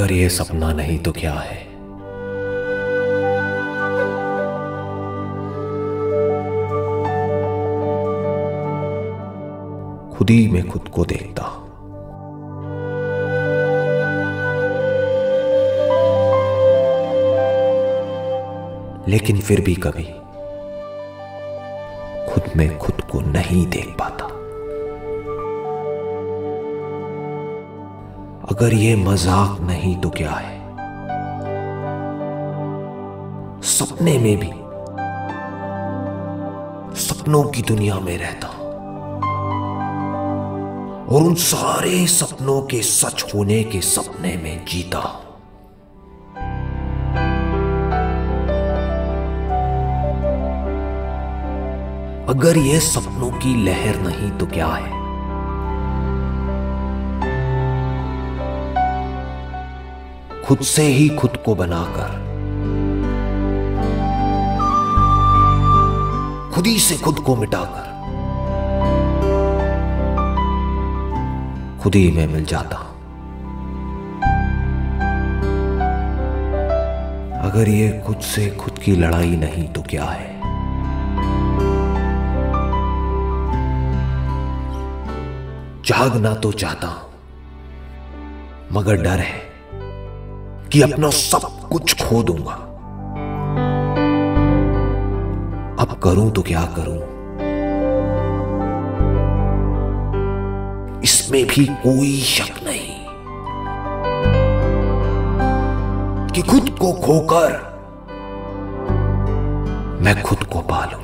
अगर ये सपना नहीं तो क्या है? खुद ही में खुद को देखता, लेकिन फिर भी कभी खुद में खुद को नहीं देख पाता। अगर ये मजाक नहीं तो क्या है? सपने में भी सपनों की दुनिया में रहता और उन सारे सपनों के सच होने के सपने में जीता। अगर ये सपनों की लहर नहीं तो क्या है? खुद से ही खुद को बनाकर, खुद ही से खुद को मिटाकर खुद ही में मिल जाता। अगर ये खुद से खुद की लड़ाई नहीं तो क्या है? जागना तो चाहता हूं, मगर डर है कि अपना सब कुछ खो दूंगा। अब करूं तो क्या करूं? इसमें भी कोई शक नहीं कि खुद को खोकर मैं खुद को पालूंगा।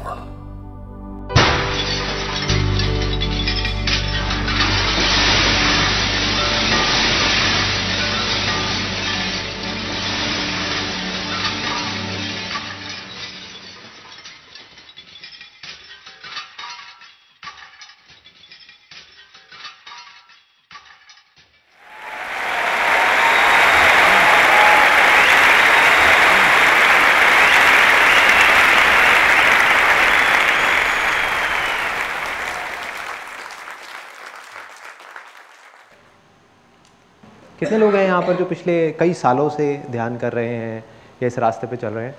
कितने लोग हैं यहाँ पर जो पिछले कई सालों से ध्यान कर रहे हैं या इस रास्ते पे चल रहे हैं?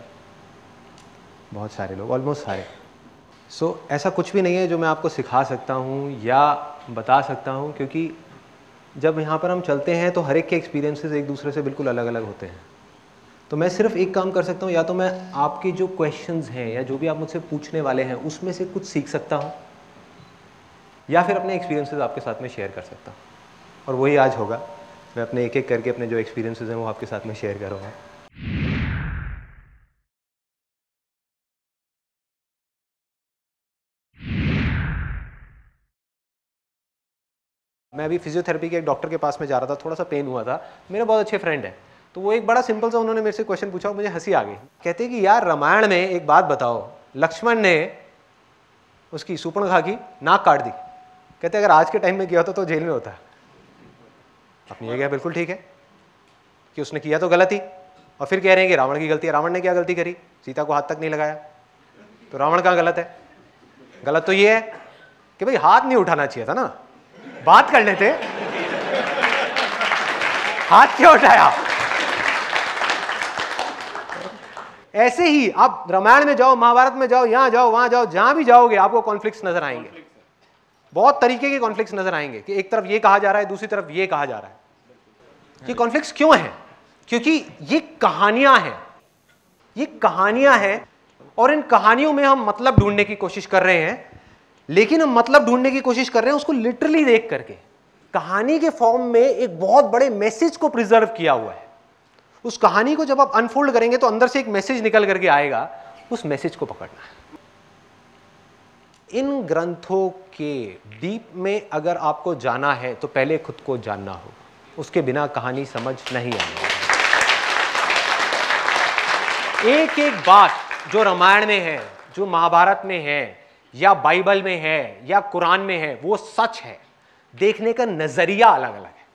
बहुत सारे लोग, ऑलमोस्ट सारे। ऐसा कुछ भी नहीं है जो मैं आपको सिखा सकता हूँ या बता सकता हूँ, क्योंकि जब यहाँ पर हम चलते हैं तो हर एक के एक्सपीरियंसेस एक दूसरे से बिल्कुल अलग अलग होते हैं। तो मैं सिर्फ एक काम कर सकता हूँ, या तो मैं आपके जो क्वेश्चंस हैं या जो भी आप मुझसे पूछने वाले हैं उसमें से कुछ सीख सकता हूँ, या फिर अपने एक्सपीरियंसेस आपके साथ में शेयर कर सकता हूँ। और वही आज होगा। मैं अपने एक एक करके अपने जो एक्सपीरियंसेस हैं वो आपके साथ में शेयर करूँगा। मैं अभी फिजियोथेरेपी के एक डॉक्टर के पास में जा रहा था, थोड़ा सा पेन हुआ था। मेरे बहुत अच्छे फ्रेंड है, तो वो एक बड़ा सिंपल सा उन्होंने मेरे से क्वेश्चन पूछा और मुझे हंसी आ गई। कहते कि यार रामायण में एक बात बताओ, लक्ष्मण ने उसकी सूर्पणखा की नाक काट दी। कहते अगर आज के टाइम में किया होता तो जेल में होता। अपनी जगह बिल्कुल ठीक है कि उसने किया तो गलत ही, और फिर कह रहे हैं कि रावण की गलती है। रावण ने क्या गलती करी? सीता को हाथ तक नहीं लगाया, तो रावण कहाँ गलत है? गलत तो ये है कि भाई हाथ नहीं उठाना चाहिए था ना, बात कर लेते, हाथ क्यों उठाया? ऐसे ही आप रामायण में जाओ, महाभारत में जाओ, यहां जाओ, वहां जाओ, जहां भी जाओगे आपको कॉन्फ्लिक्ट्स नजर आएंगे। बहुत तरीके के कॉन्फ्लिक्ट्स नजर आएंगे कि एक तरफ ये कहा जा रहा है, दूसरी तरफ ये कहा जा रहा है। ये कॉन्फ्लिक्ट्स क्यों हैं? क्योंकि ये कहानियां हैं, ये कहानियां हैं, और इन कहानियों में हम मतलब ढूंढने की कोशिश कर रहे हैं। लेकिन हम मतलब ढूंढने की कोशिश कर रहे हैं उसको लिटरली देख करके। कहानी के फॉर्म में एक बहुत बड़े मैसेज को प्रिजर्व किया हुआ है। उस कहानी को जब आप अनफोल्ड करेंगे तो अंदर से एक मैसेज निकल करके आएगा, उस मैसेज को पकड़ना है। इन ग्रंथों के डीप में अगर आपको जाना है तो पहले खुद को जानना होगा, उसके बिना कहानी समझ नहीं आएगी। एक एक बात जो रामायण में है, जो महाभारत में है, या बाइबल में है, या कुरान में है, वो सच है। देखने का नजरिया अलग अलग है।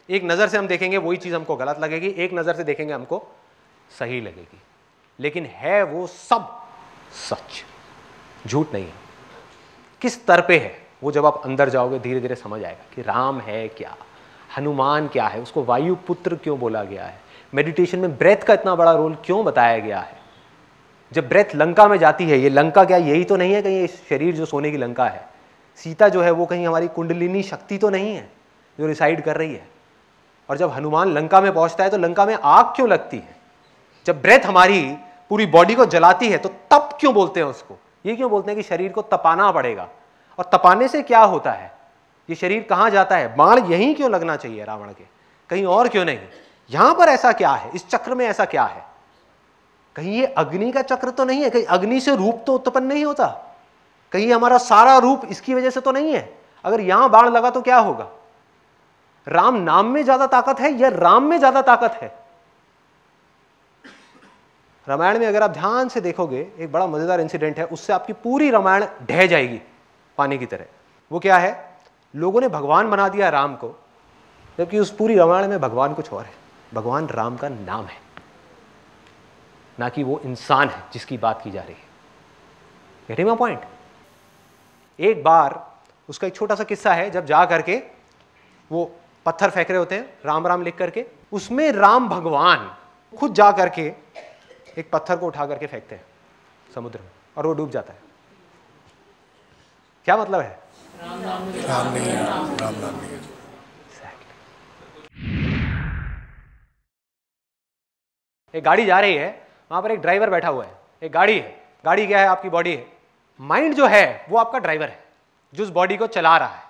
एक नजर से हम देखेंगे वही चीज हमको गलत लगेगी, एक नजर से देखेंगे हमको सही लगेगी, लेकिन है वो सब सच, झूठ नहीं है। किस स्तर पे है वो जब आप अंदर जाओगे धीरे धीरे समझ आएगा कि राम है क्या, हनुमान क्या है, उसको वायु पुत्र क्यों बोला गया है, मेडिटेशन में ब्रेथ का इतना बड़ा रोल क्यों बताया गया है। जब ब्रेथ लंका में जाती है, ये लंका क्या यही तो नहीं है कहीं, ये शरीर जो सोने की लंका है, सीता जो है वो कहीं हमारी कुंडलिनी शक्ति तो नहीं है जो रिसाइड कर रही है। और जब हनुमान लंका में पहुंचता है तो लंका में आग क्यों लगती है? जब ब्रेथ हमारी पूरी बॉडी को जलाती है तो तप क्यों बोलते हैं उसको? ये क्यों बोलते हैं कि शरीर को तपाना पड़ेगा? और तपाने से क्या होता है? ये शरीर कहां जाता है? बाण यहीं क्यों लगना चाहिए रावण के, कहीं और क्यों नहीं? यहां पर ऐसा क्या है, इस चक्र में ऐसा क्या है? कहीं ये अग्नि का चक्र तो नहीं है? कहीं अग्नि से रूप तो उत्पन्न नहीं होता? कहीं हमारा सारा रूप इसकी वजह से तो नहीं है? अगर यहां बाण लगा तो क्या होगा? राम नाम में ज्यादा ताकत है या राम में ज्यादा ताकत है? रामायण में अगर आप ध्यान से देखोगे, एक बड़ा मजेदार इंसिडेंट है, उससे आपकी पूरी रामायण ढह जाएगी पानी की तरह। वो क्या है? लोगों ने भगवान बना दिया राम को, जबकि उस पूरी रामायण में भगवान कुछ और है। भगवान राम का नाम है, ना कि वो इंसान है जिसकी बात की जा रही है। Getting my point? एक बार उसका एक छोटा सा किस्सा है, जब जा करके वो पत्थर फेंक रहे होते हैं राम राम लिख करके, उसमें राम भगवान खुद जा करके एक पत्थर को उठा करके फेंकते हैं समुद्र में और वो डूब जाता है। क्या मतलब है? राम नाम नहीं। एक गाड़ी जा रही है, वहां पर एक ड्राइवर बैठा हुआ है। एक गाड़ी है, गाड़ी क्या है? आपकी बॉडी है। माइंड जो है वो आपका ड्राइवर है जो उस बॉडी को चला रहा है।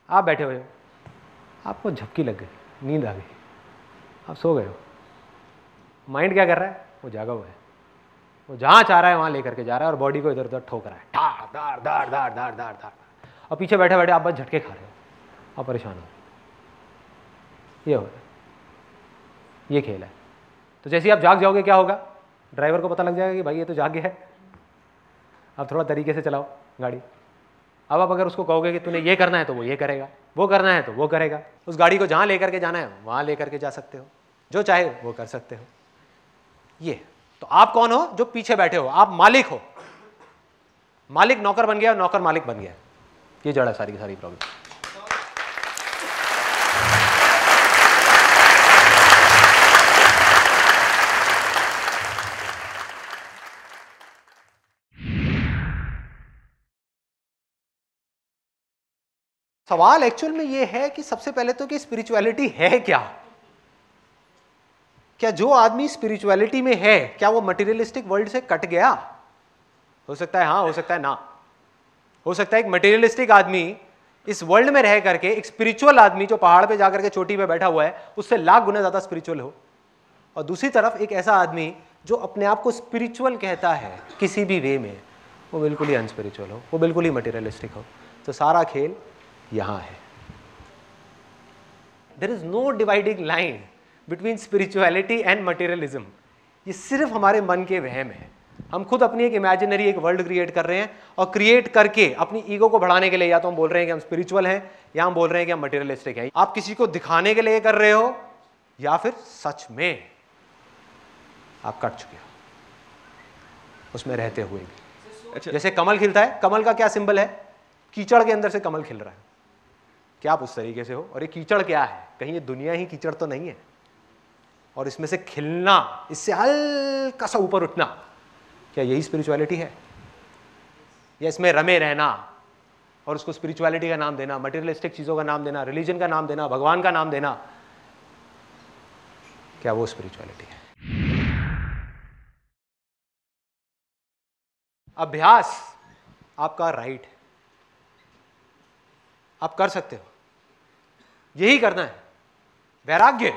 आप बैठे हुए हो, आपको झपकी लग गई, नींद आ गई, आप सो गए हो। माइंड क्या कर रहा है? वो जागा हुआ है, वो जहां चाह रहा है वहां लेकर के जा रहा है और बॉडी को इधर उधर ठोक रहा है, धार धार धार धार धार धार धार। और पीछे बैठे बैठे आप बस झटके खा रहे हो, आप परेशान हो। ये हो रहा है, ये खेल है। तो जैसे ही आप जाग जाओगे क्या होगा? ड्राइवर को पता लग जाएगा कि भाई ये तो जाग गया है, अब थोड़ा तरीके से चलाओ गाड़ी। अब आप अगर उसको कहोगे कि तूने ये करना है तो वो ये करेगा, वो करना है तो वो करेगा। उस गाड़ी को जहां लेकर के जाना है वहां लेकर के जा सकते हो, जो चाहे वो कर सकते हो। ये तो आप कौन हो? जो पीछे बैठे हो, आप मालिक हो। मालिक नौकर बन गया, नौकर मालिक बन गया। ये जड़ है सारी की सारी प्रॉब्लम। सवाल एक्चुअल में ये है कि सबसे पहले तो कि स्पिरिचुअलिटी है क्या? क्या जो आदमी स्पिरिचुअलिटी में है, क्या वो मटेरियलिस्टिक वर्ल्ड से कट गया? हो सकता है हाँ, हो सकता है ना। हो सकता है एक मटेरियलिस्टिक आदमी इस वर्ल्ड में रह करके एक स्पिरिचुअल आदमी जो पहाड़ पे जाकर के चोटी पे बैठा हुआ है उससे लाख गुना ज्यादा स्पिरिचुअल हो। और दूसरी तरफ एक ऐसा आदमी जो अपने आप को स्पिरिचुअल कहता है किसी भी वे में, वो बिल्कुल ही अनस्पिरिचुअल हो, वो बिल्कुल ही मटेरियलिस्टिक हो। तो सारा खेल यहां है। There is no dividing line between spirituality and materialism. ये सिर्फ हमारे मन के वहम है। हम खुद अपनी एक इमेजिनरी एक वर्ल्ड क्रिएट कर रहे हैं और क्रिएट करके अपनी ईगो को बढ़ाने के लिए या तो हम बोल रहे हैं कि हम स्पिरिचुअल हैं या हम बोल रहे हैं कि हम मटेरियलिस्टिक हैं। आप किसी को दिखाने के लिए कर रहे हो या फिर सच में आप कट चुके हो उसमें रहते हुए भी। अच्छा, जैसे कमल खिलता है, कमल का क्या सिंबल है? कीचड़ के अंदर से कमल खिल रहा है। क्या आप उस तरीके से हो? और ये कीचड़ क्या है? कहीं ये दुनिया ही कीचड़ तो नहीं है? और इसमें से खिलना, इससे हल्का सा ऊपर उठना, क्या यही स्पिरिचुअलिटी है? या इसमें रमे रहना और उसको स्पिरिचुअलिटी का नाम देना, मटेरियलिस्टिक चीजों का नाम देना, रिलीजन का नाम देना, भगवान का नाम देना, क्या वो स्पिरिचुअलिटी है? अभ्यास आपका राइट है, आप कर सकते हो, यही करना है। वैराग्य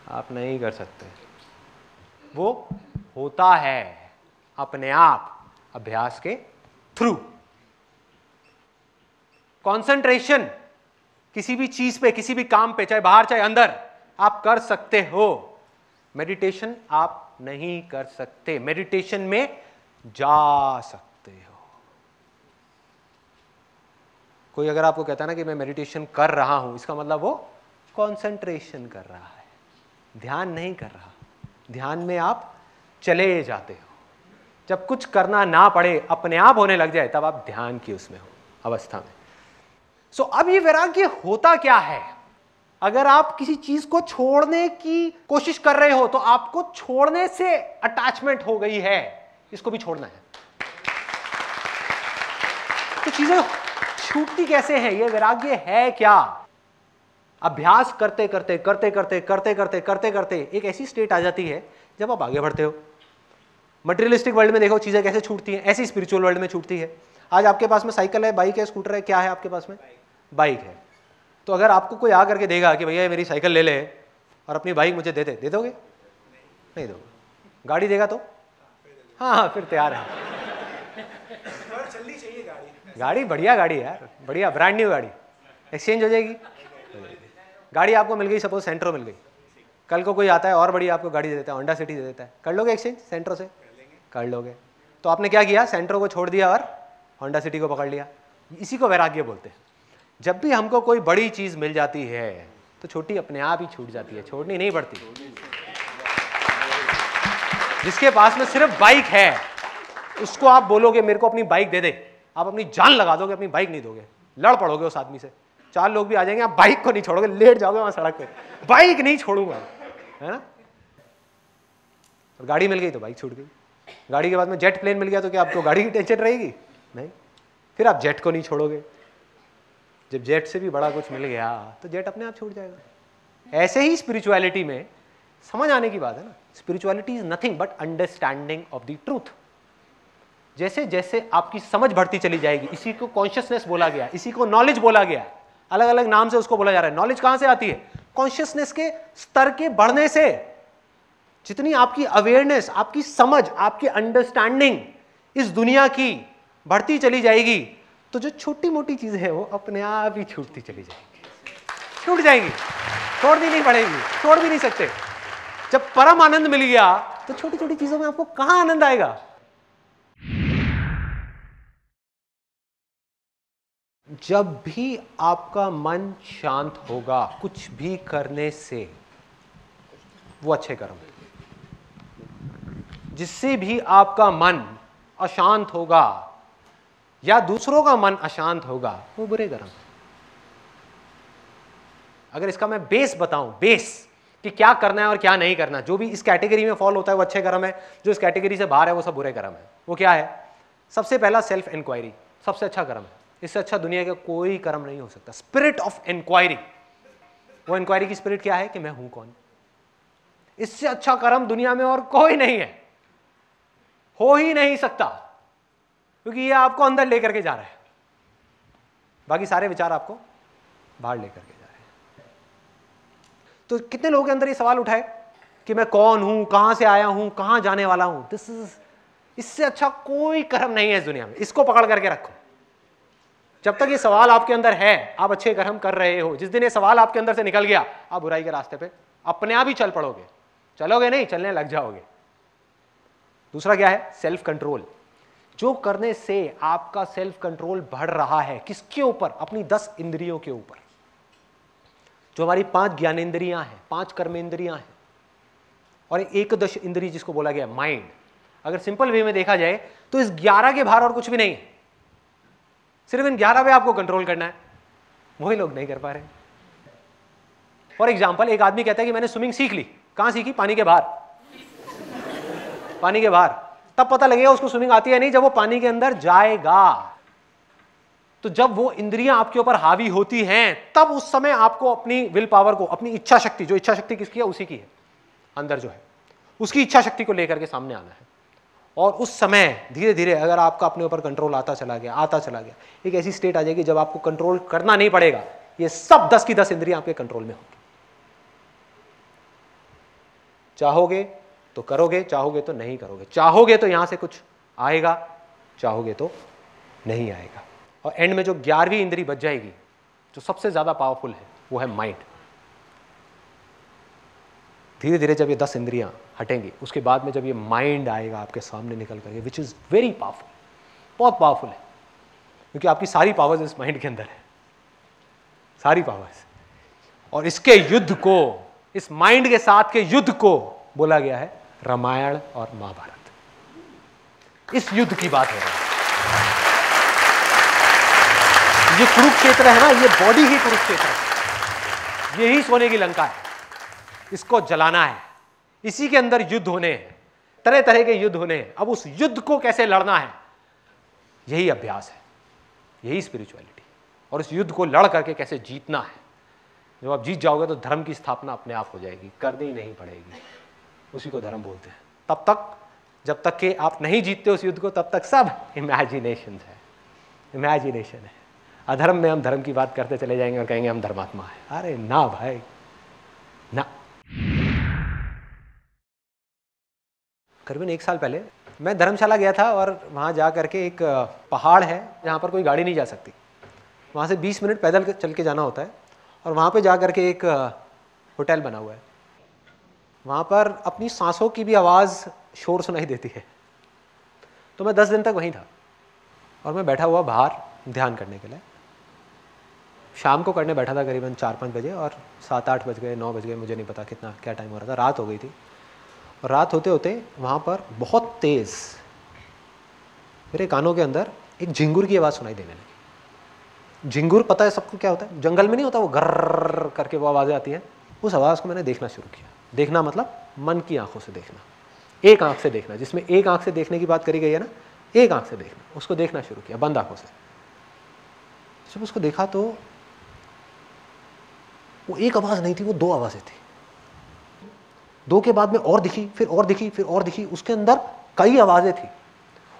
आप नहीं कर सकते, वो होता है अपने आप अभ्यास के थ्रू। कंसंट्रेशन किसी भी चीज पे, किसी भी काम पे, चाहे बाहर चाहे अंदर, आप कर सकते हो। मेडिटेशन आप नहीं कर सकते, मेडिटेशन में जा सकते हो। कोई अगर आपको कहता है ना कि मैं मेडिटेशन कर रहा हूं, इसका मतलब वो कंसंट्रेशन कर रहा है, ध्यान नहीं कर रहा। ध्यान में आप चले जाते हो। जब कुछ करना ना पड़े, अपने आप होने लग जाए, तब आप ध्यान की उसमें हो अवस्था में। सो अब ये वैराग्य होता क्या है? अगर आप किसी चीज को छोड़ने की कोशिश कर रहे हो तो आपको छोड़ने से अटैचमेंट हो गई है, इसको भी छोड़ना है। तो चीजें छूटती कैसे हैं? ये वैराग्य है क्या? अभ्यास करते करते करते करते करते करते करते करते एक ऐसी स्टेट आ जाती है जब आप आगे बढ़ते हो। मटेरियलिस्टिक वर्ल्ड में देखो चीजें कैसे छूटती हैं, ऐसी स्पिरिचुअल वर्ल्ड में छूटती है। आज आपके पास में साइकिल है, बाइक है, स्कूटर है, क्या है आपके पास में? बाइक है। तो अगर आपको कोई आ करके देगा कि भैया मेरी साइकिल ले ले और अपनी बाइक मुझे दे दोगे? नहीं दोगे। गाड़ी देगा तो हाँ फिर तैयार है। चलनी चाहिए गाड़ी बढ़िया गाड़ी है यार, बढ़िया ब्रांड न्यू गाड़ी, एक्सचेंज हो जाएगी। गाड़ी आपको मिल गई, सपोज सेंट्रो मिल गई, कल को कोई आता है और बढ़िया आपको गाड़ी दे देता है, होंडा सिटी दे देता है, कर लोगे एक्सचेंज सेंट्रो से? कर लोगे। तो आपने क्या किया? सेंट्रो को छोड़ दिया और होंडा सिटी को पकड़ लिया। इसी को वैराग्य बोलते हैं। जब भी हमको कोई बड़ी चीज मिल जाती है तो छोटी अपने आप ही छूट जाती है, छोड़नी नहीं पड़ती। जिसके पास में सिर्फ बाइक है उसको आप बोलोगे मेरे को अपनी बाइक दे दे, आप अपनी जान लगा दोगे, अपनी बाइक नहीं दोगे, लड़ पड़ोगे उस आदमी से। 4 लोग भी आ जाएंगे, आप बाइक को नहीं छोड़ोगे, लेट जाओगे वहां सड़क पे, बाइक नहीं छोड़ूंगा, है ना? और गाड़ी मिल गई तो बाइक छूट गई। गाड़ी के बाद में जेट प्लेन मिल गया तो क्या आपको गाड़ी की टेंशन रहेगी? नहीं। फिर आप जेट को नहीं छोड़ोगे। जब जेट से भी बड़ा कुछ मिल गया तो जेट अपने आप छूट जाएगा। ऐसे ही स्पिरिचुअलिटी में समझ आने की बात है ना। Spirituality is nothing but understanding of the truth. जैसे जैसे आपकी समझ बढ़ती चली जाएगी, इसी को कॉन्शियसनेस बोला गया, इसी को नॉलेज बोला गया, अलग अलग नाम से उसको बोला जा रहा है। नॉलेज कहां से आती है? कॉन्शियसनेस के स्तर के बढ़ने से। जितनी आपकी अवेयरनेस, आपकी समझ, आपकी अंडरस्टैंडिंग इस दुनिया की बढ़ती चली जाएगी तो जो छोटी मोटी चीजें हैं वो अपने आप ही छूटती चली जाएंगी, छूट जाएंगी, छोड़नी नहीं पड़ेगी, छोड़ भी नहीं सकते। जब परम आनंद मिल गया तो छोटी छोटी चीजों में आपको कहां आनंद आएगा? जब भी आपका मन शांत होगा कुछ भी करने से, वो अच्छे कर्म है। जिससे भी आपका मन अशांत होगा या दूसरों का मन अशांत होगा वो बुरे कर्म है। अगर इसका मैं बेस बताऊं, बेस कि क्या करना है और क्या नहीं करना, जो भी इस कैटेगरी में फॉल होता है वो अच्छे कर्म है, जो इस कैटेगरी से बाहर है वो सब बुरे कर्म है। वो क्या है? सबसे पहला सेल्फ इंक्वायरी, सबसे अच्छा कर्म है। इससे अच्छा दुनिया का कोई कर्म नहीं हो सकता। स्पिरिट ऑफ इंक्वायरी, वो इंक्वायरी की स्पिरिट क्या है कि मैं हूं कौन। इससे अच्छा कर्म दुनिया में और कोई नहीं है, हो ही नहीं सकता, क्योंकि ये आपको अंदर लेकर के जा रहा है, बाकी सारे विचार आपको बाहर लेकर के जा रहे हैं। तो कितने लोगों के अंदर ये सवाल उठाए कि मैं कौन हूं, कहां से आया हूं, कहां जाने वाला हूं। इससे अच्छा कोई कर्म नहीं है इस दुनिया में। इसको पकड़ करके रखो। जब तक ये सवाल आपके अंदर है आप अच्छे कर्म कर रहे हो। जिस दिन ये सवाल आपके अंदर से निकल गया आप बुराई के रास्ते पे अपने आप ही चल पड़ोगे, चलोगे नहीं, चलने लग जाओगे। दूसरा क्या है? Self control. जो करने से आपका सेल्फ कंट्रोल बढ़ रहा है, किसके ऊपर? अपनी 10 इंद्रियों के ऊपर। जो हमारी 5 ज्ञानेंद्रियां हैं, 5 कर्मेंद्रियां हैं और एक एकदश इंद्रिय जिसको बोला गया माइंड। अगर सिंपल वे में देखा जाए तो इस 11 के बाहर और कुछ भी नहीं है। सिर्फ इन 11 पे आपको कंट्रोल करना है, वही लोग नहीं कर पा रहे। फॉर एग्जाम्पल, एक आदमी कहता है कि मैंने स्विमिंग सीख ली। कहां सीखी? पानी के बाहर। पानी के बाहर। तब पता लगेगा उसको स्विमिंग आती है नहीं जब वो पानी के अंदर जाएगा। तो जब वो इंद्रियां आपके ऊपर हावी होती हैं तब उस समय आपको अपनी विल पावर को, अपनी इच्छा शक्ति, जो इच्छा शक्ति किसकी है? उसी की है, अंदर जो है उसकी इच्छा शक्ति को लेकर के सामने आना है। और उस समय धीरे धीरे अगर आपका अपने ऊपर कंट्रोल आता चला गया, एक ऐसी स्टेट आ जाएगी जब आपको कंट्रोल करना नहीं पड़ेगा। ये सब 10 की 10 इंद्रियां आपके कंट्रोल में होंगी। चाहोगे तो करोगे, चाहोगे तो नहीं करोगे। चाहोगे तो यहां से कुछ आएगा, चाहोगे तो नहीं आएगा। और एंड में जो 11वीं इंद्री बच जाएगी, जो सबसे ज्यादा पावरफुल है, वो है माइंड। धीरे धीरे जब ये 10 इंद्रियां हटेंगी उसके बाद में जब ये माइंड आएगा आपके सामने निकल करके, विच इज वेरी पावरफुल, बहुत पावरफुल है, क्योंकि आपकी सारी पावर्स इस माइंड के अंदर है, सारी पावर्स। और इसके युद्ध को, इस माइंड के साथ के युद्ध को बोला गया है रामायण और महाभारत। इस युद्ध की बात है। ये कुरुक्षेत्र है ना, ये बॉडी ही कुरुक्षेत्र है। यही सोने की लंका है, इसको जलाना है, इसी के अंदर युद्ध होने हैं, तरह तरह के युद्ध होने हैं। अब उस युद्ध को कैसे लड़ना है, यही अभ्यास है, यही स्पिरिचुअलिटी। और इस युद्ध को लड़ करके कैसे जीतना है। जब आप जीत जाओगे तो धर्म की स्थापना अपने आप हो जाएगी, करनी नहीं पड़ेगी, उसी को धर्म बोलते हैं। तब तक, जब तक कि आप नहीं जीतते उस युद्ध को, तब तक सब इमेजिनेशन है, इमेजिनेशन है। अधर्म में हम धर्म की बात करते चले जाएंगे और कहेंगे हम धर्मात्मा है। अरे ना भाई ना। करीबन 1 साल पहले मैं धर्मशाला गया था और वहाँ जा करके एक पहाड़ है जहाँ पर कोई गाड़ी नहीं जा सकती, वहाँ से 20 मिनट पैदल चल के जाना होता है। और वहाँ पे जा करके एक होटल बना हुआ है, वहाँ पर अपनी सांसों की भी आवाज़ शोर सुनाई देती है। तो मैं 10 दिन तक वहीं था और मैं बैठा हुआ बाहर ध्यान करने के लिए। शाम को करने बैठा था करीबन 4-5 बजे, और 7-8 बज गए, 9 बज गए, मुझे नहीं पता कितना क्या टाइम हो रहा था, रात हो गई थी। और रात होते होते वहाँ पर बहुत तेज़ मेरे कानों के अंदर एक झिंगुर की आवाज़ सुनाई देने लगी। झिंगुर पता है सबको क्या होता है, जंगल में नहीं होता वो गर्र करके वो आवाज़ें आती हैं। उस आवाज़ को मैंने देखना शुरू किया। देखना मतलब मन की आंखों से देखना, एक आंख से देखना, जिसमें एक आंख से देखने की बात करी गई है ना, एक आंख से देखना, उसको देखना शुरू किया बंद आंखों से। जब उसको देखा तो वो एक आवाज़ नहीं थी, वो 2 आवाज़ें थी। 2 के बाद में और दिखी, फिर और दिखी, फिर और दिखी, उसके अंदर कई आवाज़ें थी।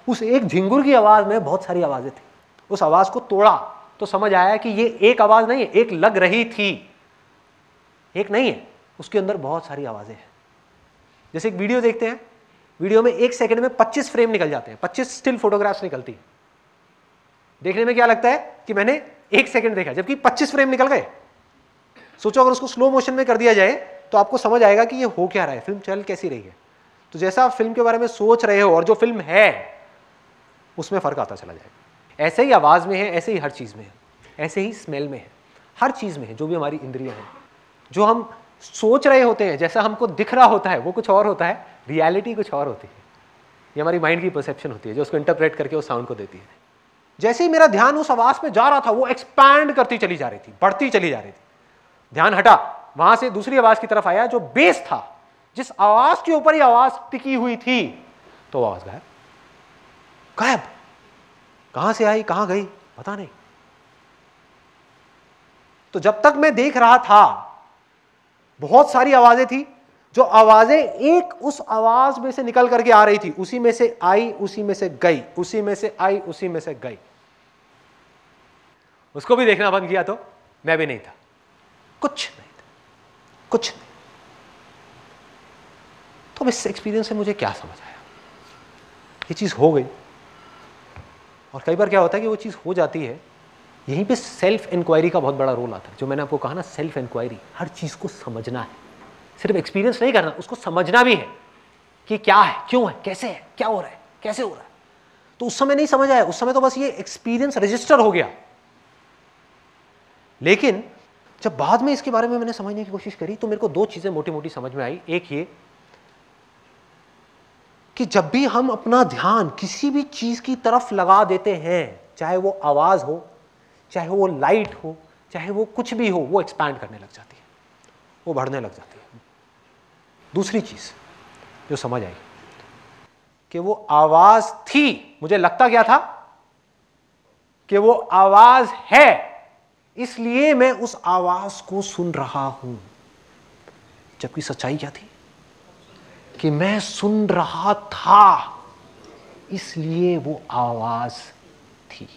उस एक झिंगुर की आवाज़ में बहुत सारी आवाज़ें थी। उस आवाज़ को तोड़ा तो समझ आया कि ये एक आवाज़ नहीं है, एक लग रही थी, एक नहीं है, उसके अंदर बहुत सारी आवाज़ें हैं। जैसे एक वीडियो देखते हैं, वीडियो में 1 सेकंड में 25 फ्रेम निकल जाते हैं, 25 स्टिल फोटोग्राफ्स निकलती है। देखने में क्या लगता है कि मैंने 1 सेकंड देखा, जबकि 25 फ्रेम निकल गए। सोचो अगर उसको स्लो मोशन में कर दिया जाए तो आपको समझ आएगा कि ये हो क्या रहा है, फिल्म चल कैसी रही है। तो जैसा आप फिल्म के बारे में सोच रहे हो और जो फिल्म है उसमें फर्क आता चला जाएगा। ऐसे ही आवाज़ में है, ऐसे ही हर चीज़ में है, ऐसे ही स्मेल में है, हर चीज़ में है। जो भी हमारी इंद्रियां हैं, जो हम सोच रहे होते हैं, जैसा हमको दिख रहा होता है वो कुछ और होता है, रियलिटी कुछ और होती है। ये हमारी माइंड की परसेप्शन होती है जो उसको इंटरप्रेट करके उस साउंड को देती है। जैसे ही मेरा ध्यान उस आवाज़ पे जा रहा था, वो एक्सपैंड करती चली जा रही थी, बढ़ती चली जा रही थी। ध्यान हटा, वहां से दूसरी आवाज़ की तरफ आया जो बेस था, जिस आवाज़ के ऊपर ये आवाज़ टिकी हुई थी, तो आवाज़ गायब। गायब कहां से आई, कहां गई, पता नहीं। तो जब तक मैं देख रहा था बहुत सारी आवाजें थी, जो आवाजें एक उस आवाज में से निकल करके आ रही थी, उसी में से आई, उसी में से गई, उसी में से आई, उसी में से गई। उसको भी देखना बंद किया तो मैं भी नहीं था, कुछ नहीं था, कुछ नहीं। तो इस एक्सपीरियंस से मुझे क्या समझ आया, ये चीज हो गई। और कई बार क्या होता है कि वो चीज हो जाती है, यहीं पे सेल्फ इंक्वायरी का बहुत बड़ा रोल आता है। जो मैंने आपको कहा ना, सेल्फ इंक्वायरी, हर चीज को समझना है, सिर्फ एक्सपीरियंस नहीं करना, उसको समझना भी है कि क्या है, क्यों है, कैसे है, क्या हो रहा है, कैसे हो रहा है। तो उस समय नहीं समझ आया, उस समय तो बस ये एक्सपीरियंस रजिस्टर हो गया। लेकिन जब बाद में इसके बारे में मैंने समझने की कोशिश करी तो मेरे को 2 चीजें मोटी मोटी समझ में आई। एक ये कि जब भी हम अपना ध्यान किसी भी चीज की तरफ लगा देते हैं, चाहे वो आवाज हो, चाहे वो लाइट हो, चाहे वो कुछ भी हो, वो एक्सपैंड करने लग जाती है, वो बढ़ने लग जाती है। दूसरी चीज जो समझ आई कि वो आवाज थी, मुझे लगता क्या था कि वो आवाज है, इसलिए मैं उस आवाज को सुन रहा हूं। जबकि सच्चाई क्या थी कि मैं सुन रहा था, इसलिए वो आवाज थी।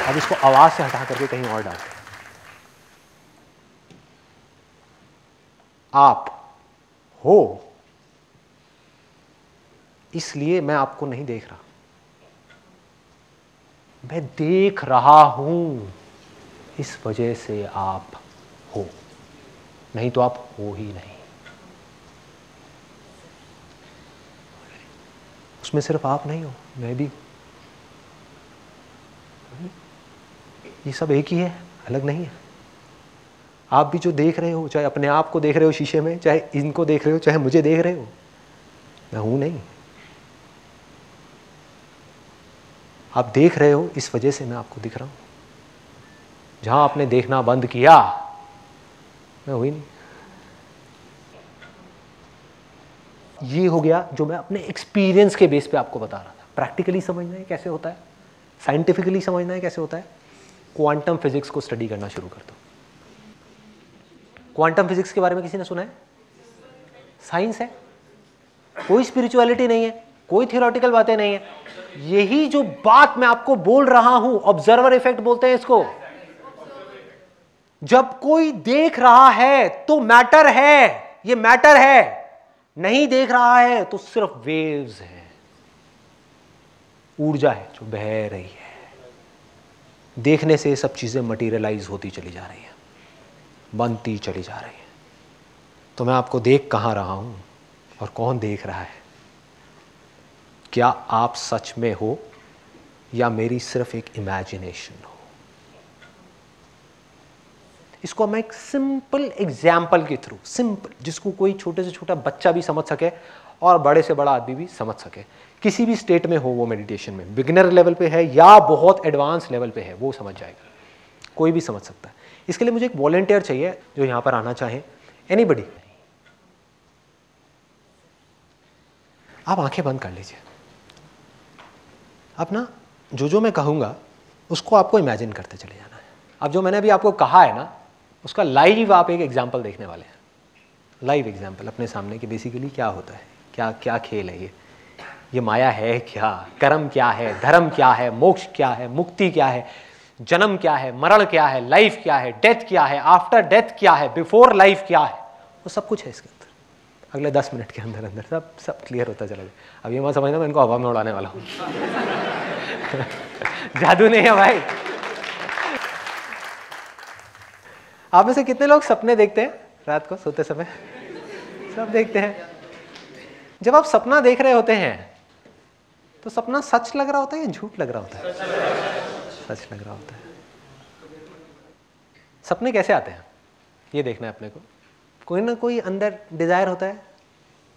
अब इसको आवाज से हटा करके कहीं और डालते हैं। आप हो, इसलिए मैं आपको नहीं देख रहा, मैं देख रहा हूं, इस वजह से आप हो, नहीं तो आप हो ही नहीं। उसमें सिर्फ आप नहीं हो, मैं भी, ये सब एक ही है, अलग नहीं है। आप भी जो देख रहे हो, चाहे अपने आप को देख रहे हो शीशे में, चाहे इनको देख रहे हो, चाहे मुझे देख रहे हो, मैं हूं नहीं। आप देख रहे हो, इस वजह से मैं आपको दिख रहा हूं। जहां आपने देखना बंद किया, मैं हुई नहीं। ये हो गया जो मैं अपने एक्सपीरियंस के बेस पे आपको बता रहा था। प्रैक्टिकली समझना है कैसे होता है, साइंटिफिकली समझना है कैसे होता है, क्वांटम फिजिक्स को स्टडी करना शुरू कर दो। क्वांटम फिजिक्स के बारे में किसी ने सुना है? साइंस है, कोई स्पिरिचुअलिटी नहीं है, कोई थियोरेटिकल बातें नहीं है। यही जो बात मैं आपको बोल रहा हूं, ऑब्जर्वर इफेक्ट बोलते हैं इसको। जब कोई देख रहा है तो मैटर है, ये मैटर है। नहीं देख रहा है तो सिर्फ वेव्स है, ऊर्जा है जो बह रही है। देखने से सब चीजें मटीरियलाइज होती चली जा रही है, बनती चली जा रही है। तो मैं आपको देख कहां रहा हूं और कौन देख रहा है? क्या आप सच में हो या मेरी सिर्फ एक इमेजिनेशन हो? इसको मैं एक सिंपल एग्जाम्पल के थ्रू, सिंपल, जिसको कोई छोटे से छोटा बच्चा भी समझ सके और बड़े से बड़ा आदमी भी समझ सके, किसी भी स्टेट में हो वो मेडिटेशन में, बिगिनर लेवल पे है या बहुत एडवांस लेवल पे है, वो समझ जाएगा, कोई भी समझ सकता है। इसके लिए मुझे एक वॉलंटियर चाहिए जो यहां पर आना चाहे। एनीबडी। आप आंखें बंद कर लीजिए। अब ना जो मैं कहूंगा उसको आपको इमेजिन करते चले जाना है। अब जो मैंने अभी आपको कहा है ना, उसका लाइव आप एक एग्जाम्पल देखने वाले हैं। लाइव एग्जाम्पल अपने सामने कि बेसिकली क्या होता है, क्या क्या खेल है ये माया है क्या, कर्म क्या है, धर्म क्या है, मोक्ष क्या है, मुक्ति क्या है, जन्म क्या है, मरण क्या है, लाइफ क्या है, डेथ क्या है, आफ्टर डेथ क्या है, बिफोर लाइफ क्या है, वो सब कुछ है इसके अंदर। अगले 10 मिनट के अंदर अंदर सब क्लियर होता चला गया। अब ये मत समझना मैं इनको हवा में उड़ाने वाला हूँ। जादू नहीं है भाई। आप में से कितने लोग सपने देखते हैं रात को सोते समय? सब देखते हैं। जब आप सपना देख रहे होते हैं तो सपना सच लग रहा होता है या झूठ लग रहा होता है? सच लग रहा होता है। सपने कैसे आते हैं ये देखना है अपने को। कोई ना कोई अंदर डिजायर होता है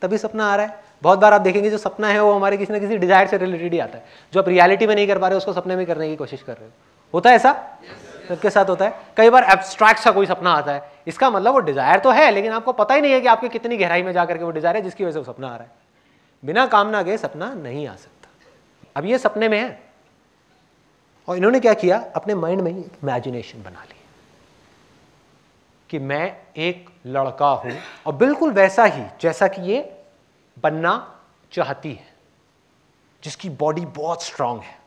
तभी सपना आ रहा है। बहुत बार आप देखेंगे जो सपना है वो हमारे किसी ना किसी डिजायर से रिलेटेड ही आता है। जो आप रियलिटी में नहीं कर पा रहे हो उसको सपने में करने की कोशिश कर रहे हो। होता है ऐसा? सबके साथ होता है। कई बार एब्स्ट्रैक्ट सा कोई सपना आता है, इसका मतलब वो डिजायर तो है लेकिन आपको पता ही नहीं है कि आपके कितनी गहराई में जाकर के वो डिजायर है जिसकी वजह से वो सपना आ रहा है। बिना कामना के सपना नहीं आ सकता। अब ये सपने में है और इन्होंने क्या किया, अपने माइंड में ही इमेजिनेशन बना ली कि मैं एक लड़का हूं और बिल्कुल वैसा ही जैसा कि ये बनना चाहती है, जिसकी बॉडी बहुत स्ट्रांग है,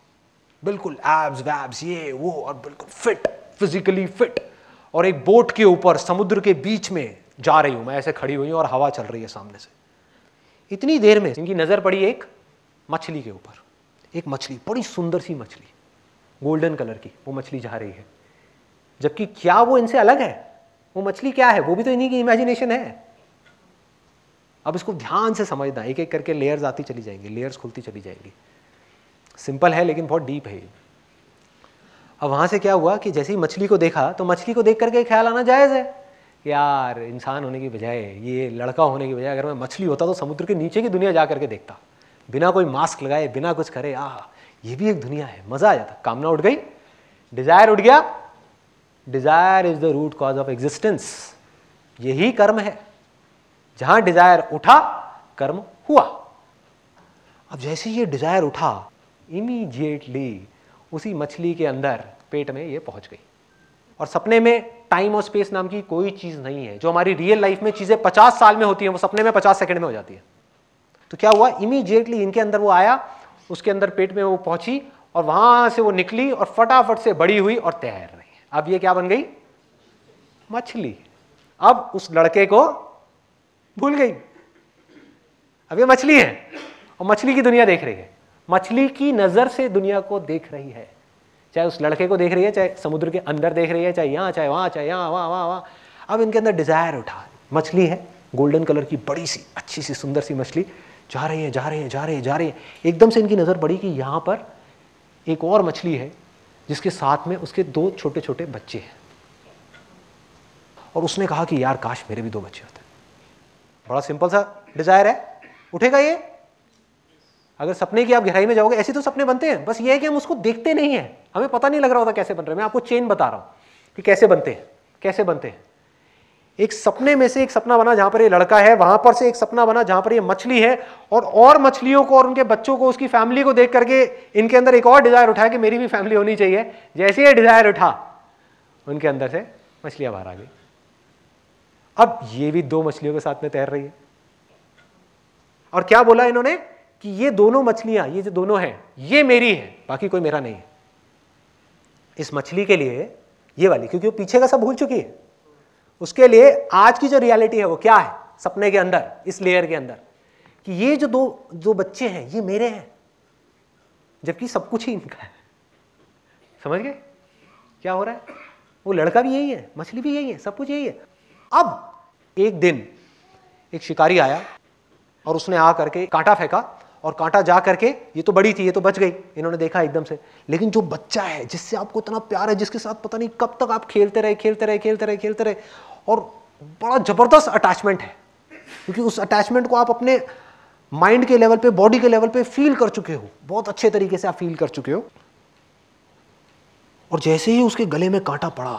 बिल्कुल एब्स वैब्स ये वो और बिल्कुल फिट, फिजिकली फिट, और एक बोट के ऊपर समुद्र के बीच में जा रही हूं मैं, ऐसे खड़ी हुई हूं और हवा चल रही है सामने से। इतनी देर में इनकी नजर पड़ी एक मछली के ऊपर। एक मछली, बड़ी सुंदर सी मछली, गोल्डन कलर की, वो मछली जा रही है। जबकि क्या वो इनसे अलग है? वो मछली क्या है? वो भी तो इन्हीं की इमेजिनेशन है। अब इसको ध्यान से समझना, एक एक करके लेयर्स आती चली जाएंगी, लेयर्स खुलती चली जाएंगी। सिंपल है लेकिन बहुत डीप है। अब वहां से क्या हुआ कि जैसे ही मछली को देखा तो मछली को देख करके ख्याल आना जायज है, यार इंसान होने की बजाय, ये लड़का होने की बजाय अगर मैं मछली होता तो समुद्र के नीचे की दुनिया जा करके देखता, बिना कोई मास्क लगाए, बिना कुछ करे। ये भी एक दुनिया है, मजा आ जाता। कामना उठ गई, डिजायर उठ गया। Desire is the root cause of existence. यही कर्म है। जहां डिजायर उठा कर्म हुआ। अब जैसे ये डिजायर उठा, इमीडिएटली उसी मछली के अंदर पेट में ये पहुंच गई। और सपने में टाइम और स्पेस नाम की कोई चीज नहीं है। जो हमारी रियल लाइफ में चीजें 50 साल में होती हैं वो सपने में 50 सेकंड में हो जाती है। तो क्या हुआ, इमीडिएटली इनके अंदर वो आया, उसके अंदर पेट में वो पहुंची और वहां से वो निकली और फटाफट से बड़ी हुई और तैर रही। अब ये क्या बन गई? मछली। अब उस लड़के को भूल गई। अब ये मछली है और मछली की दुनिया देख रही है। मछली की नजर से दुनिया को देख रही है, चाहे उस लड़के को देख रही है, चाहे समुद्र के अंदर देख रही है, चाहे यहां, चाहे वहां, चाहे यहां, वहां, वहां, वहां। अब इनके अंदर डिजायर उठा। मछली है, गोल्डन कलर की, बड़ी सी, अच्छी सी, सुंदर सी मछली जा रही है, जा रही है, जा रही है, जा रही है। एकदम से इनकी नजर पड़ी कि यहां पर एक और मछली है जिसके साथ में उसके 2 छोटे छोटे बच्चे हैं। और उसने कहा कि यार काश मेरे भी 2 बच्चे होते। बड़ा सिंपल सा डिजायर है। उठेगा ये? अगर सपने की आप गहराई में जाओगे, ऐसे तो सपने बनते हैं, बस ये है कि हम उसको देखते नहीं है, हमें पता नहीं लग रहा होता कैसे बन रहे हैं। मैं आपको चेन बता रहा हूं कि कैसे बनते हैं, कैसे बनते हैं। एक सपने में से एक सपना बना जहां पर ये लड़का है, वहां पर से एक सपना बना जहां पर ये मछली है, और मछलियों को और उनके बच्चों को, उसकी फैमिली को देख करके इनके अंदर एक और डिजायर उठा कि मेरी भी फैमिली होनी चाहिए। जैसे ये डिजायर उठा, उनके अंदर से मछलियां बाहर आ गई। अब ये भी दो मछलियों के साथ में तैर रही है, और क्या बोला इन्होंने कि ये दोनों मछलियां, ये जो दोनों हैं, ये मेरी है, बाकी कोई मेरा नहीं है। इस मछली के लिए ये वाली, क्योंकि वो पीछे का सब भूल चुकी है, उसके लिए आज की जो रियलिटी है वो क्या है, सपने के अंदर, इस लेयर के अंदर, कि ये जो बच्चे हैं ये मेरे हैं, जबकि सब कुछ ही इनका है। समझ गए क्या हो रहा है? वो लड़का भी यही है, मछली भी यही है, सब कुछ यही है। अब एक दिन एक शिकारी आया और उसने आ करके कांटा फेंका, और कांटा जा करके, ये तो बड़ी थी, ये तो बच गई, इन्होंने देखा एकदम से, लेकिन जो बच्चा है जिससे आपको इतना प्यार है, जिसके साथ पता नहीं कब तक आप खेलते रहे, और बड़ा जबरदस्त अटैचमेंट है, क्योंकि उस अटैचमेंट को आप अपने माइंड के लेवल पे, बॉडी के लेवल पे फील कर चुके हो, बहुत अच्छे तरीके से आप फील कर चुके हो। और जैसे ही उसके गले में कांटा पड़ा,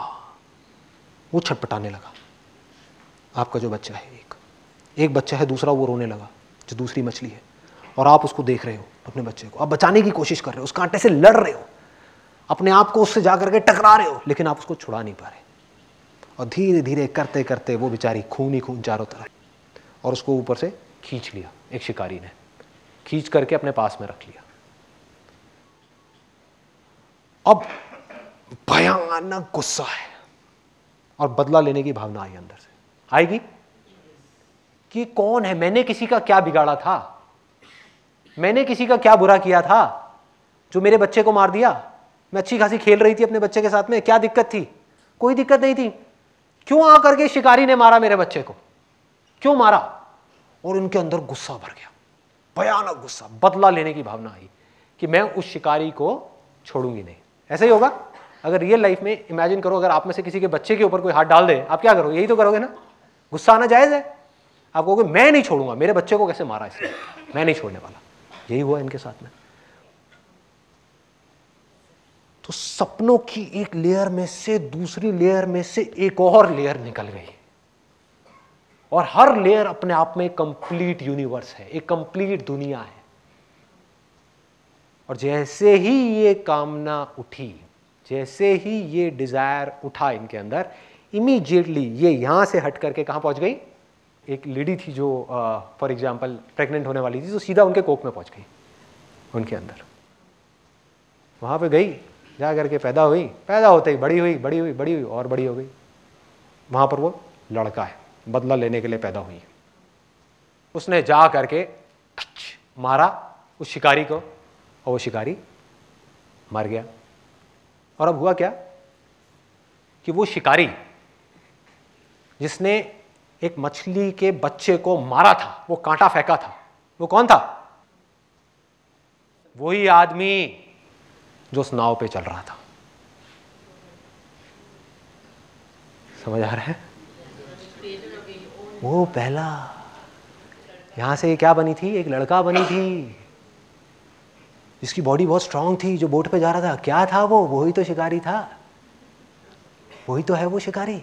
वो छटपटाने लगा। आपका जो बच्चा है, एक बच्चा है, दूसरा वो रोने लगा, जो दूसरी मछली है, और आप उसको देख रहे हो, अपने बच्चे को आप बचाने की कोशिश कर रहे हो, उस कांटे से लड़ रहे हो, अपने आप को उससे जाकर के टकरा रहे हो, लेकिन आप उसको छुड़ा नहीं पा रहे। और धीरे धीरे करते करते वो बेचारी खून ही खून चारों तरफ, और उसको ऊपर से खींच लिया, एक शिकारी ने खींच करके अपने पास में रख लिया। अब भयानक गुस्सा है और बदला लेने की भावना आई अंदर से, आएगी कि कौन है, मैंने किसी का क्या बिगाड़ा था, मैंने किसी का क्या बुरा किया था जो मेरे बच्चे को मार दिया। मैं अच्छी खासी खेल रही थी अपने बच्चे के साथ में, क्या दिक्कत थी? कोई दिक्कत नहीं थी। क्यों आकर के शिकारी ने मारा मेरे बच्चे को, क्यों मारा? और उनके अंदर गुस्सा भर गया, भयानक गुस्सा, बदला लेने की भावना आई कि मैं उस शिकारी को छोड़ूंगी नहीं। ऐसा ही होगा अगर रियल लाइफ में, इमेजिन करो अगर आप में से किसी के बच्चे के ऊपर कोई हाथ डाल दे, आप क्या करोगे? यही तो करोगे ना, गुस्सा आना जायज है। आप कहोगे मैं नहीं छोड़ूंगा, मेरे बच्चे को कैसे मारा इसने, मैं नहीं छोड़ने वाला। यही हुआ इनके साथ में। तो सपनों की एक लेयर में से दूसरी लेयर में से एक और लेयर निकल गई, और हर लेयर अपने आप में कंप्लीट यूनिवर्स है, एक कंप्लीट दुनिया है। और जैसे ही ये कामना उठी, जैसे ही ये डिजायर उठा इनके अंदर, इमीडिएटली ये यहां से हट करके कहां पहुंच गई? एक लेडी थी जो फॉर एग्जांपल प्रेग्नेंट होने वाली थी, तो सीधा उनके कोख में पहुंच गई, उनके अंदर वहां पे गई, जा करके पैदा हुई, पैदा होते ही बड़ी हुई, बड़ी हुई, बड़ी हुई और बड़ी हो गई। वहां पर वो लड़का है, बदला लेने के लिए पैदा हुई। उसने जा करके मारा उस शिकारी को, और वो शिकारी मर गया। और अब हुआ क्या कि वो शिकारी जिसने एक मछली के बच्चे को मारा था, वो कांटा फेंका था, वो कौन था? वही आदमी जो उस नाव पे चल रहा था। समझ आ रहा है? वो पहला, यहां से क्या बनी थी? एक लड़का बनी थी जिसकी बॉडी बहुत स्ट्रांग थी, जो बोट पे जा रहा था। क्या था वो? वही तो शिकारी था, वही तो है वो शिकारी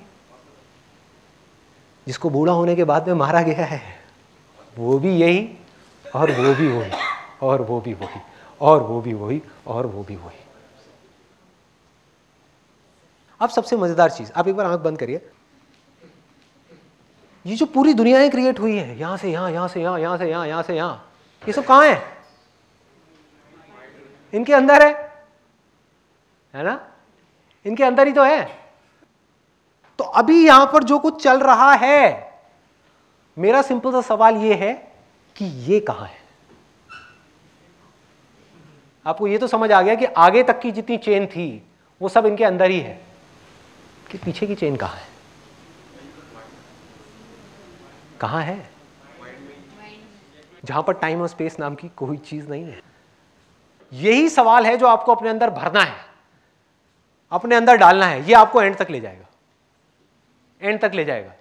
जिसको बूढ़ा होने के बाद में मारा गया है। वो भी यही, और वो भी वही, और वो भी वही, और वो भी वही, और वो भी वही। अब सबसे मजेदार चीज, आप एक बार आंख बंद करिए। ये जो पूरी दुनियाएं क्रिएट हुई है, यहां से यहां, यहां से यहां, यहां से यहां, यहां से यहां, ये सब कहां है? इनके अंदर है ना? इनके अंदर ही तो है। तो अभी यहां पर जो कुछ चल रहा है, मेरा सिंपल सा सवाल ये है कि ये कहां है? आपको ये तो समझ आ गया कि आगे तक की जितनी चेन थी वो सब इनके अंदर ही है, कि पीछे की चेन कहां है? कहां है? जहां पर टाइम और स्पेस नाम की कोई चीज नहीं है। यही सवाल है जो आपको अपने अंदर भरना है, अपने अंदर डालना है। ये आपको एंड तक ले जाएगा, एंड तक ले जाएगा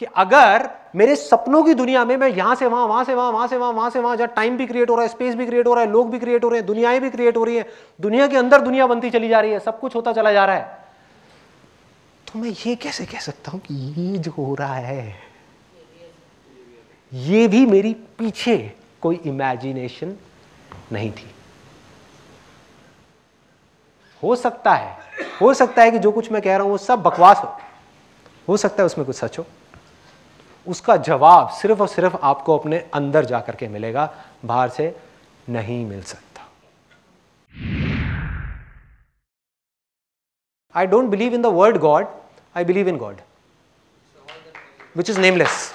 कि अगर मेरे सपनों की दुनिया में मैं यहां से वहां, वहां से वहां, वहां से वहां, वहां से वहां, जहां टाइम भी क्रिएट हो रहा है, स्पेस भी क्रिएट हो रहा है, लोग भी क्रिएट हो रहे हैं, दुनियाएं भी क्रिएट हो रही है, दुनिया के अंदर दुनिया बनती चली जा रही है, सब कुछ होता चला जा रहा है, तो मैं ये कैसे कह सकता हूं कि ये जो हो रहा है ये भी मेरी पीछे कोई इमेजिनेशन नहीं थी? हो सकता है कि जो कुछ मैं कह रहा हूं वो सब बकवास हो सकता है उसमें कुछ सच हो। उसका जवाब सिर्फ और सिर्फ आपको अपने अंदर जाकर के मिलेगा, बाहर से नहीं मिल सकता। I don't believe in the word God, I believe in God which is nameless.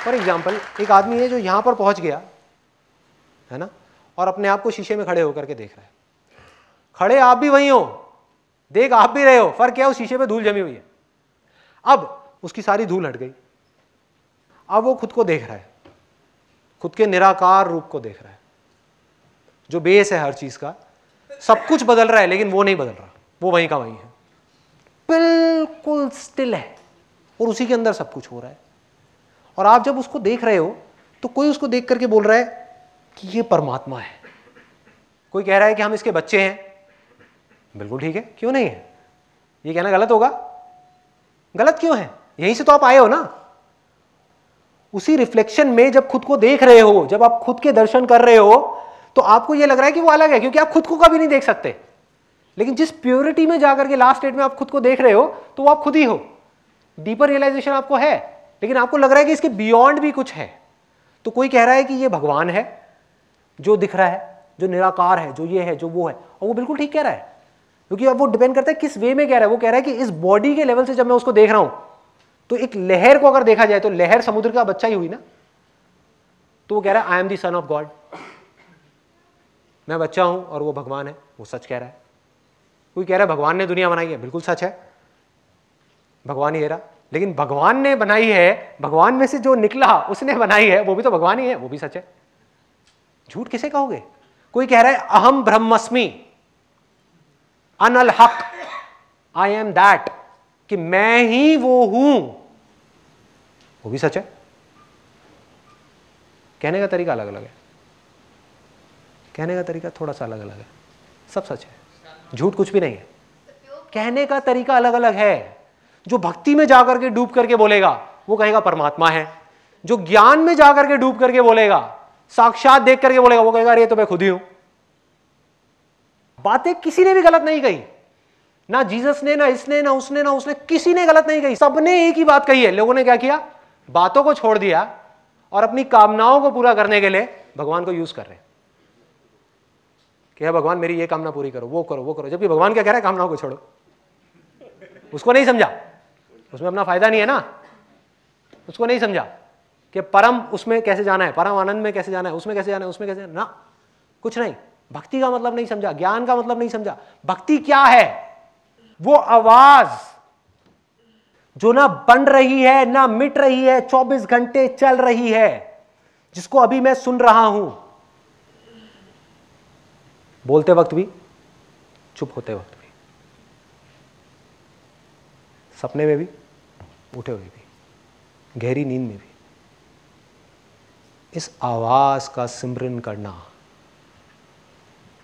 For example, एक आदमी है जो यहां पर पहुंच गया है ना, और अपने आप को शीशे में खड़े होकर के देख रहा है। खड़े आप भी वही हो, देख आप भी रहे हो, फर्क क्या है, उस शीशे पे धूल जमी हुई है। अब उसकी सारी धूल हट गई, अब वो खुद को देख रहा है, खुद के निराकार रूप को देख रहा है, जो बेस है हर चीज का। सब कुछ बदल रहा है लेकिन वो नहीं बदल रहा, वो वहीं का वहीं है, बिल्कुल स्टिल है, और उसी के अंदर सब कुछ हो रहा है। और आप जब उसको देख रहे हो तो कोई उसको देख करके बोल रहा है कि ये परमात्मा है, कोई कह रहा है कि हम इसके बच्चे हैं, बिल्कुल ठीक है, क्यों नहीं है? ये कहना गलत होगा? गलत क्यों है? यहीं से तो आप आए हो ना। उसी रिफ्लेक्शन में जब खुद को देख रहे हो, जब आप खुद के दर्शन कर रहे हो, तो आपको यह लग रहा है कि वो अलग है, क्योंकि आप खुद को कभी नहीं देख सकते। लेकिन जिस प्योरिटी में जाकर के लास्ट स्टेट में आप खुद को देख रहे हो, तो वो आप खुद ही हो। डीपर रियलाइजेशन आपको है, लेकिन आपको लग रहा है कि इसके बियॉन्ड भी कुछ है। तो कोई कह रहा है कि ये भगवान है जो दिख रहा है, जो निराकार है, जो ये है, जो वो है, और वो बिल्कुल ठीक कह रहा है, क्योंकि अब वो डिपेंड करता है किस वे में कह रहा है। वो कह रहा है कि इस बॉडी के लेवल से जब मैं उसको देख रहा हूं, तो एक लहर को अगर देखा जाए तो लहर समुद्र का बच्चा ही हुई ना। तो वो कह रहा है I am the son of God, मैं बच्चा हूं और वो भगवान है, वो सच कह रहा है। कोई कह रहा है भगवान ने दुनिया बनाई है, बिल्कुल सच है, भगवान ही है रहा। लेकिन भगवान ने बनाई है, भगवान में से जो निकला उसने बनाई है, वो भी तो भगवान ही है, वो भी सच है। झूठ किसे कहोगे? कोई कह रहा है अहम ब्रह्मस्मि, अनल हक, आई एम दैट, कि मैं ही वो हूं, वो भी सच है। कहने का तरीका अलग अलग है, कहने का तरीका थोड़ा सा अलग अलग है, सब सच है, झूठ कुछ भी नहीं है। कहने का तरीका अलग अलग है। जो भक्ति में जाकर के डूब करके बोलेगा वो कहेगा परमात्मा है, जो ज्ञान में जाकर के डूब करके बोलेगा, साक्षात देख करके बोलेगा, वो कहेगा अरे तो मैं खुद ही हूं। बातें किसी ने भी गलत नहीं कही, ना जीसस ने, ना इसने, ना उसने, ना उसने, किसी ने गलत नहीं कही, सबने एक ही बात कही है। लोगों ने क्या किया? बातों को छोड़ दिया और अपनी कामनाओं को पूरा करने के लिए भगवान को यूज कर रहे हैं कि भगवान मेरी ये कामना पूरी करो, वो करो, वो करो। जबकि भगवान क्या कह रहा है? कामनाओं को छोड़ो। उसको नहीं समझा, उसमें अपना फायदा नहीं है ना। उसको नहीं समझा कि परम उसमें कैसे जाना है, परम आनंद में कैसे जाना है, उसमें कैसे जाना है, उसमें कैसे जाना, ना कुछ नहीं। भक्ति का मतलब नहीं समझा, ज्ञान का मतलब नहीं समझा। भक्ति क्या है? वो आवाज जो ना बन रही है ना मिट रही है, 24 घंटे चल रही है, जिसको अभी मैं सुन रहा हूं, बोलते वक्त भी, चुप होते वक्त भी, सपने में भी, उठे हुए भी, गहरी नींद में भी। इस आवाज का सिमरन करना,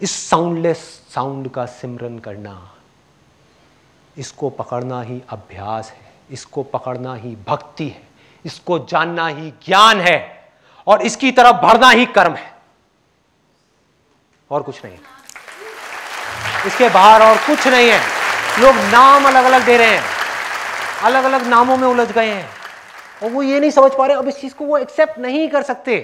इस साउंडलेस साउंड का सिमरन करना, इसको पकड़ना ही अभ्यास है, इसको पकड़ना ही भक्ति है, इसको जानना ही ज्ञान है, और इसकी तरफ बढ़ना ही कर्म है, और कुछ नहीं है। इसके बाहर और कुछ नहीं है। लोग नाम अलग अलग दे रहे हैं, अलग अलग नामों में उलझ गए हैं, और वो ये नहीं समझ पा रहे, अब इस चीज को वो एक्सेप्ट नहीं कर सकते।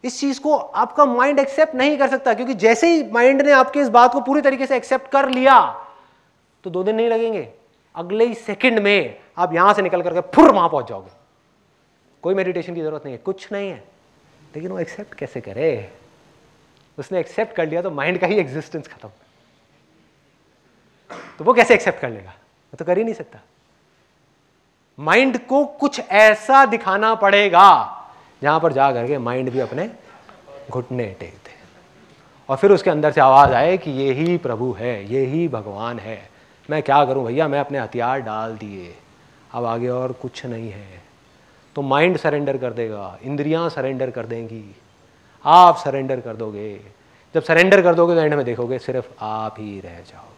इस चीज को आपका माइंड एक्सेप्ट नहीं कर सकता, क्योंकि जैसे ही माइंड ने आपके इस बात को पूरी तरीके से एक्सेप्ट कर लिया तो 2 दिन नहीं लगेंगे, अगले ही सेकंड में आप यहां से निकल करके फुर वहां पहुंच जाओगे। कोई मेडिटेशन की जरूरत नहीं है, कुछ नहीं है। लेकिन वो एक्सेप्ट कैसे करे? उसने एक्सेप्ट कर लिया तो माइंड का ही एग्जिस्टेंस खत्म। तो वो कैसे एक्सेप्ट कर लेगा? वो तो कर ही नहीं सकता। माइंड को कुछ ऐसा दिखाना पड़ेगा जहां पर जा करके माइंड भी अपने घुटने टेक दे, और फिर उसके अंदर से आवाज आए कि ये ही प्रभु है, ये ही भगवान है। मैं क्या करूं भैया, मैं अपने हथियार डाल दिए, अब आगे और कुछ नहीं है। तो माइंड सरेंडर कर देगा, इंद्रियां सरेंडर कर देंगी, आप सरेंडर कर दोगे। जब सरेंडर कर दोगे तो एंड में देखोगे सिर्फ आप ही रह जाओगे।